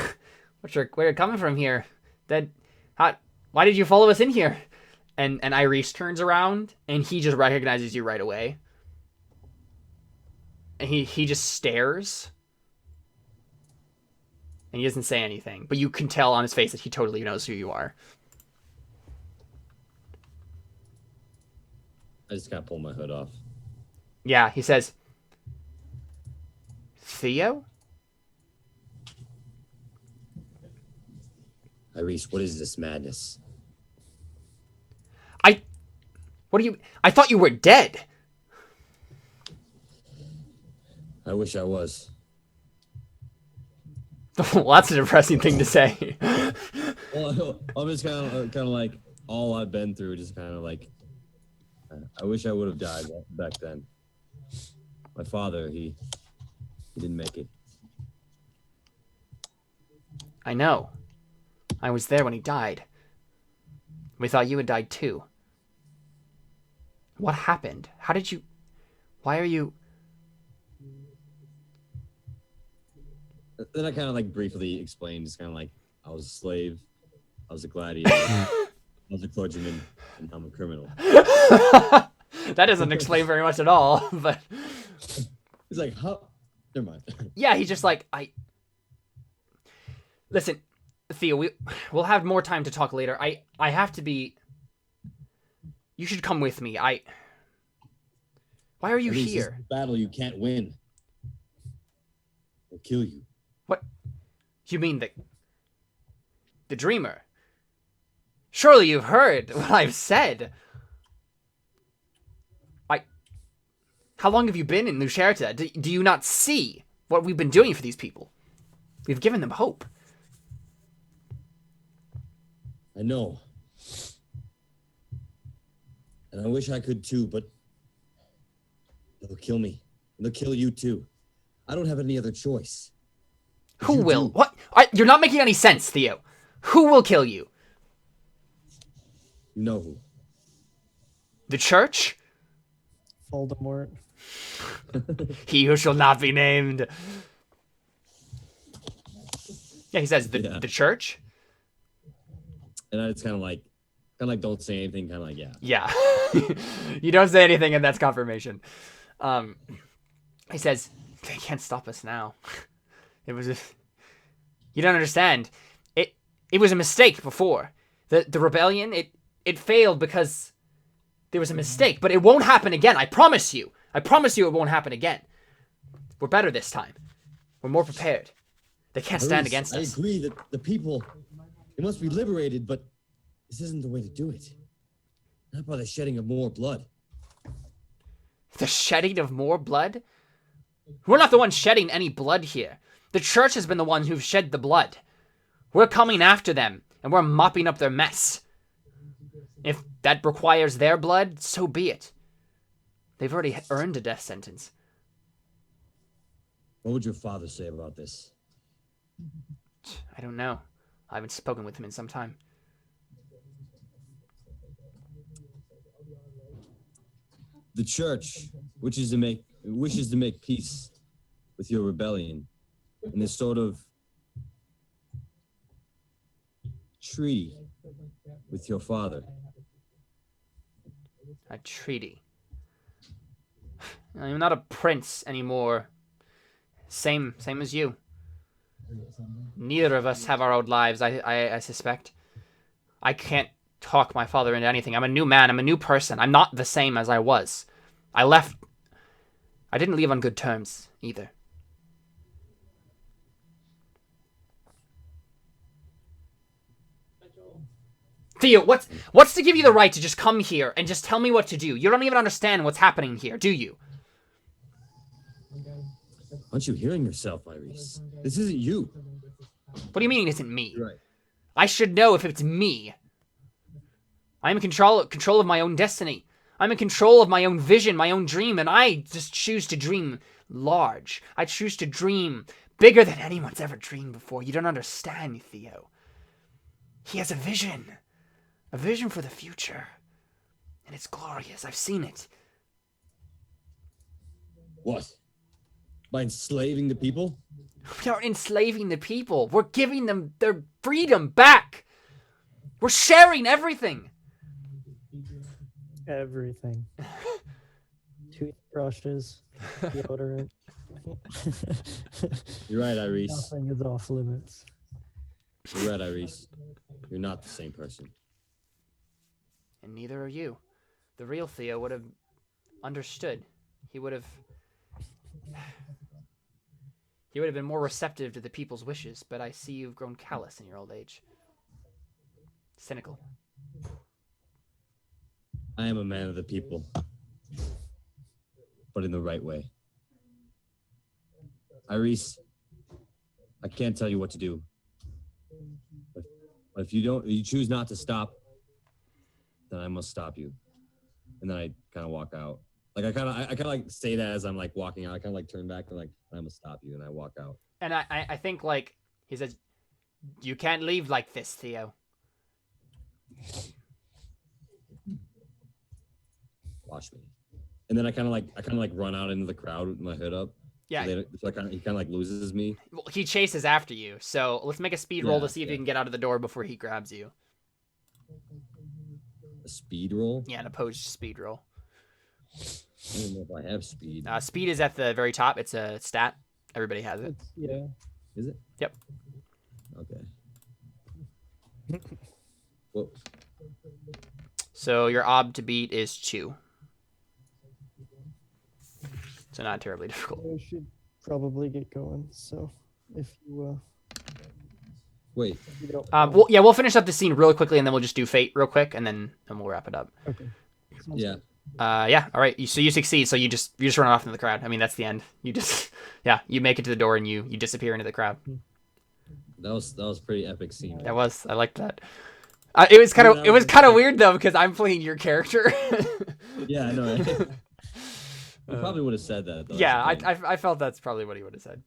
where you're coming from here. Why did you follow us in here? And Iris turns around and he just recognizes you right away. And he just stares. And he doesn't say anything, but you can tell on his face that he totally knows who you are. I just gotta pull my hood off. Yeah, he says, Theo? Iris, what is this madness? I thought you were dead. I wish I was. Well, that's a depressing thing to say. Well, I'm just kind of like all I've been through, just kind of like, I wish I would have died back then. My father, he didn't make it. I know. I was there when he died. We thought you had died too. What happened? Why are you... Then I kind of like briefly explained, just kind of like, I was a slave, I was a gladiator, I was a clergyman, and I'm a criminal. That doesn't explain very much at all, but... He's like, huh? Never mind. Yeah, he's just like, Listen, Theo, we'll have more time to talk later. I have to be... You should come with me. Why are you This is here? a battle you can't win. kill you. What? You mean the dreamer? Surely you've heard what I've said. How long have you been in Lucerta? Do you not see what we've been doing for these people? We've given them hope. I know. And I wish I could too, but they'll kill me. And they'll kill you too. I don't have any other choice. But Who you will? do. What? You're not making any sense, Theo. Who will kill you? You know who. The church? Voldemort. He who shall not be named. Yeah, he says the church. And it's kind of like don't say anything, kind of like, yeah. Yeah. You don't say anything and that's confirmation. He says, they can't stop us now. It was you don't understand. It was a mistake before. The rebellion, it failed because there was a mistake, but it won't happen again. I promise you. I promise you it won't happen again. We're better this time. We're more prepared. They can't stand against us. I agree that the people, they must be liberated, but this isn't the way to do it. Not by the shedding of more blood. The shedding of more blood? We're not the ones shedding any blood here. The church has been the ones who've shed the blood. We're coming after them, and we're mopping up their mess. If that requires their blood, so be it. They've already earned a death sentence. What would your father say about this? I don't know. I haven't spoken with him in some time. The church wishes to make peace with your rebellion in this sort of treaty with your father. A treaty. I'm not a prince anymore. Same as you. Neither of us have our own lives, I suspect. I can't talk my father into anything. I'm a new man. I'm a new person. I'm not the same as I was. I didn't leave on good terms, either. Theo, what's to give you the right to just come here and just tell me what to do? You don't even understand what's happening here, do you? Aren't you hearing yourself, Iris? This isn't you. What do you mean it isn't me? You're right. I should know if it's me. I'm in control of my own destiny. I'm in control of my own vision, my own dream, and I just choose to dream large. I choose to dream bigger than anyone's ever dreamed before. You don't understand, Theo. He has a vision for the future, and it's glorious. I've seen it. What? By enslaving the people? We aren't enslaving the people. We're giving them their freedom back. We're sharing everything. Everything. Toothbrushes, deodorant. You're right, Iris. Nothing is off limits. You're right, Iris. You're not the same person. And neither are you. The real Theo would have understood. He would have been more receptive to the people's wishes, but I see you've grown callous in your old age. Cynical. I am a man of the people, but in the right way. Iris, I can't tell you what to do. But if you choose not to stop, then I must stop you. And then I kind of walk out. Like I kind of like say that as I'm like walking out. I kind of like turn back and like I'm gonna stop you, and I walk out. And I think like he says, you can't leave like this, Theo. Watch me. And then I kind of like run out into the crowd with my hood up. Yeah. So he kind of like loses me. Well, he chases after you, so let's make a speed roll to see if you Yeah. can get out of the door before he grabs you. A speed roll? Yeah, an opposed speed roll. I don't know if I have speed. Speed is at the very top. It's a stat. Everybody has it. Yeah. Is it? Yep. Okay. Well, So your ob to beat is 2. So not terribly difficult. I should probably get going. So if you Wait. if you don't Well, yeah, we'll finish up the scene really quickly, and then we'll just do fate real quick, and then we'll wrap it up. okay. Sounds Yeah. good. Yeah. All right. So you succeed. So you just run off into the crowd. I mean, that's the end. You just you make it to the door and you disappear into the crowd. That was pretty epic scene. I liked that. It was kind of weird though because I'm playing your character. Yeah, I know. Right? I probably would have said that. Though, yeah, I felt that's probably what he would have said.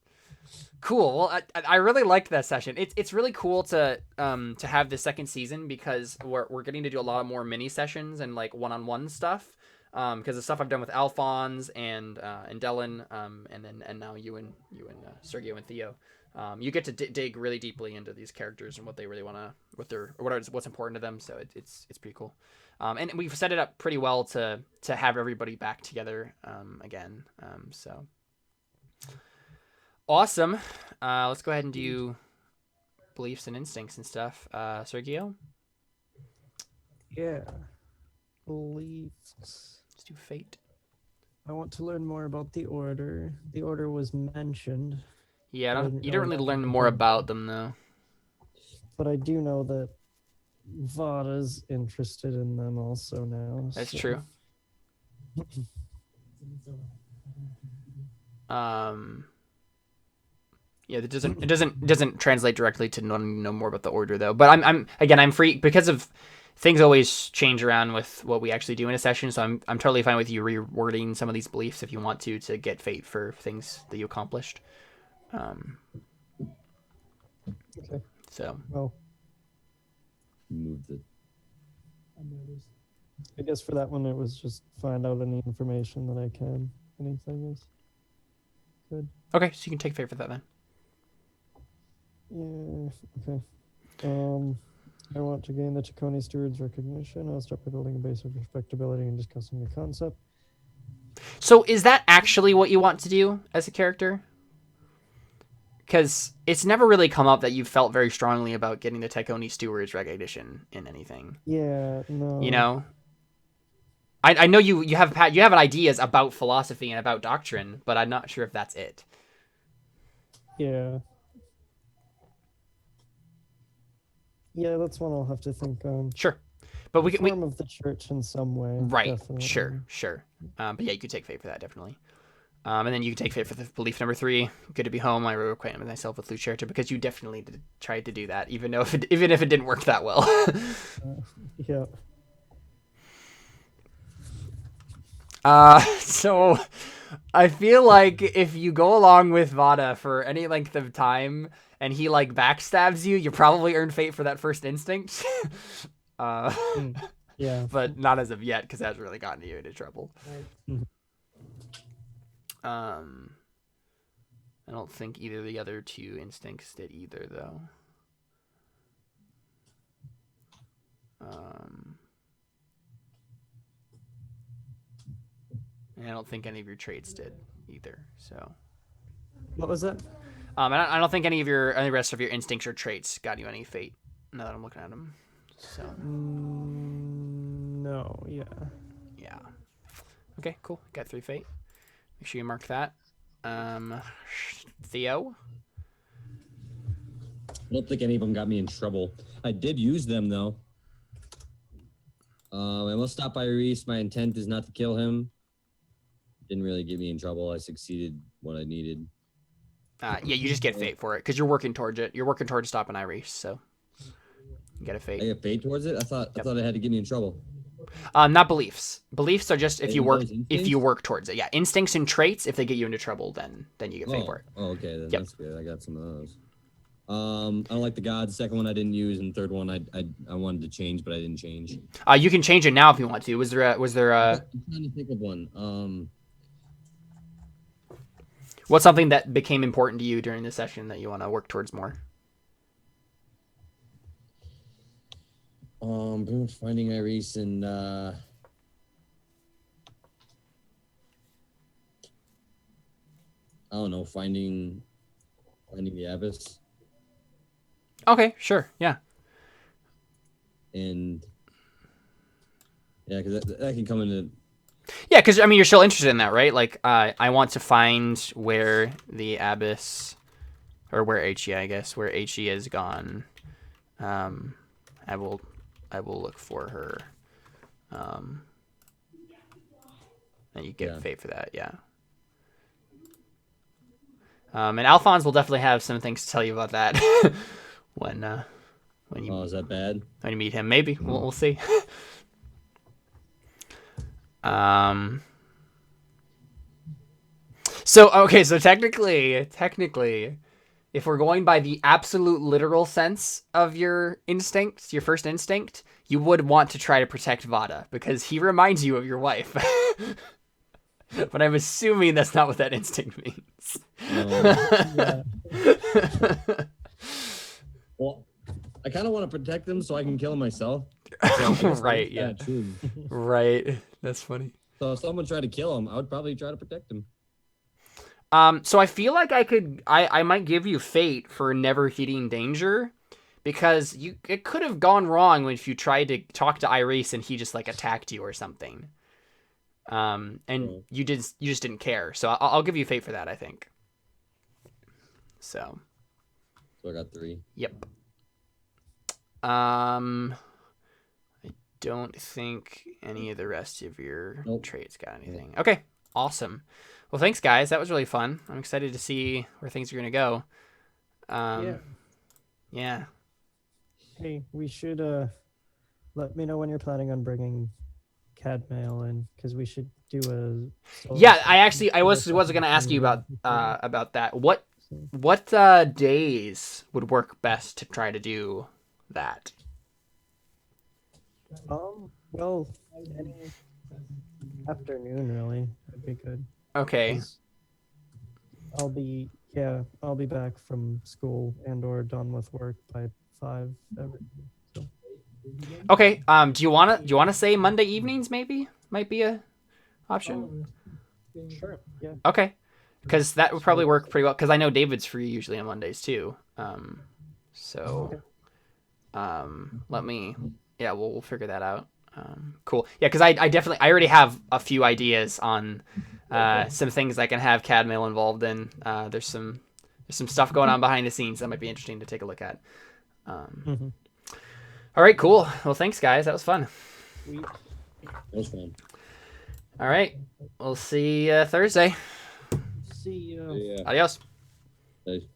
Cool. Well, I really liked that session. It's really cool to have the second season because we're getting to do a lot of more mini sessions and like one-on-one stuff. Because the stuff I've done with Alphonse and Dylan, and now you and Sergio and Theo, you get to dig really deeply into these characters and what they really want to, what's important to them. So it's pretty cool. And we've set it up pretty well to have everybody back together again. So awesome. Let's go ahead and do beliefs and instincts and stuff. Sergio? Yeah. Beliefs. Let's do fate. I want to learn more about the order. The order was mentioned, Yeah, you don't really learn more about them though. but I do know that Vada's interested in them also now. That's so- true. Yeah, it doesn't translate directly to know more about the order though. But I'm free because of things always change around with what we actually do in a session. So I'm totally fine with you rewording some of these beliefs if you want to get fate for things that you accomplished. Okay. So Well, Moved it. I guess for that one, it was just find out any information that I can. Anything is good. okay, so you can take fate for that then. Yeah. Okay. I want to gain the Taconi Steward's recognition. I'll start by building a base of respectability and discussing the concept. So is that actually what you want to do as a character? Because it's never really come up that you felt very strongly about getting the Taconi Steward's recognition in anything. Yeah. No. You know, I know you have ideas about philosophy and about doctrine, but I'm not sure if that's it. Yeah. Yeah, that's one I'll have to think on. Sure, but we Form of the church in some way. right. Definitely. Sure. But yeah, you could take fate for that definitely. And then you can take fate for the belief number 3. Good to be home. I reacquainted with myself with Lucerta because you definitely tried to do that, even if it didn't work that well. Yeah. So I feel like if you go along with Vada for any length of time and he like backstabs you, you probably earn fate for that first instinct. Yeah. But not as of yet because that's really gotten you into trouble. Mhm. I don't think either of the other 2 instincts did either though. And I don't think any of your traits did either. So, What was that? and I don't think any rest of your instincts or traits got you any fate. Now that I'm looking at them. So, No. Yeah. yeah. Okay, cool. Got 3 fate. Make sure you mark that. Theo. I don't think any of them got me in trouble. I did use them though. I must stop Iris. My intent is not to kill him. Didn't really get me in trouble. I succeeded what I needed. Yeah, you just get fate for it because you're working towards it. You're working towards stopping Iris, so you get a fate. I get fate towards it. I thought it had to get me in trouble. Not beliefs. Beliefs are just if you work Instincts? towards it. Yeah, instincts and traits. If they get you into trouble, then you get fate for it. Oh, okay. Then Yep. That's good. I got some of those. I don't like the gods. Second one I didn't use, and third one I wanted to change, but I didn't change. You can change it now if you want to. Was there I'm trying to think of one. what's something that became important to you during the session that you want to work towards more? Pretty much finding Iris and I don't know, finding the abyss. Okay, sure, yeah. And yeah, because that can come into Yeah, because I mean, you're still interested in that, right? Like, I want to find where the abyss, or where HE, I guess, where HE is gone. I will look for her. And you get fate for that, yeah. And Alphonse will definitely have some things to tell you about that when you. Oh, is that bad? When you meet him, maybe we'll see. So okay, so technically, if we're going by the absolute literal sense of your instinct, your first instinct, you would want to try to protect Vada because he reminds you of your wife. But I'm assuming that's not what that instinct means. Yeah. Well, I kind of want to protect him so I can kill him myself. So Right, yeah. True. Right. That's funny. So if someone tried to kill him, I would probably try to protect him. So I feel like I might give you fate for never hitting danger because it could have gone wrong if you tried to talk to Iris and he just like attacked you or something. And you just didn't care. So I'll give you fate for that, I think. So I got 3. Yep. I don't think any of the rest of your traits got anything. Okay, awesome. Well, thanks, guys. That was really fun. I'm excited to see where things are going to go. Yeah. Hey, we should let me know when you're planning on bringing CAD mail in, because we should do a. Yeah, I was going to ask you about that. What days would work best to try to do that? Well, any afternoon really would be good. Okay. 'Cause I'll be back from school and or done with work by 5. So. Okay. Do you wanna say Monday evenings maybe might be a option? Sure. Yeah. Okay. Because that would probably work pretty well. Because I know David's free usually on Mondays too. We'll figure that out. Cool. Yeah, because I already have a few ideas on some things I can have CAD mail involved in. There's some stuff going on behind the scenes that might be interesting to take a look at. All right, cool. Well, thanks, guys. That was fun. That was fun. All right. We'll see you Thursday. See you. Yeah. Adios. Hey.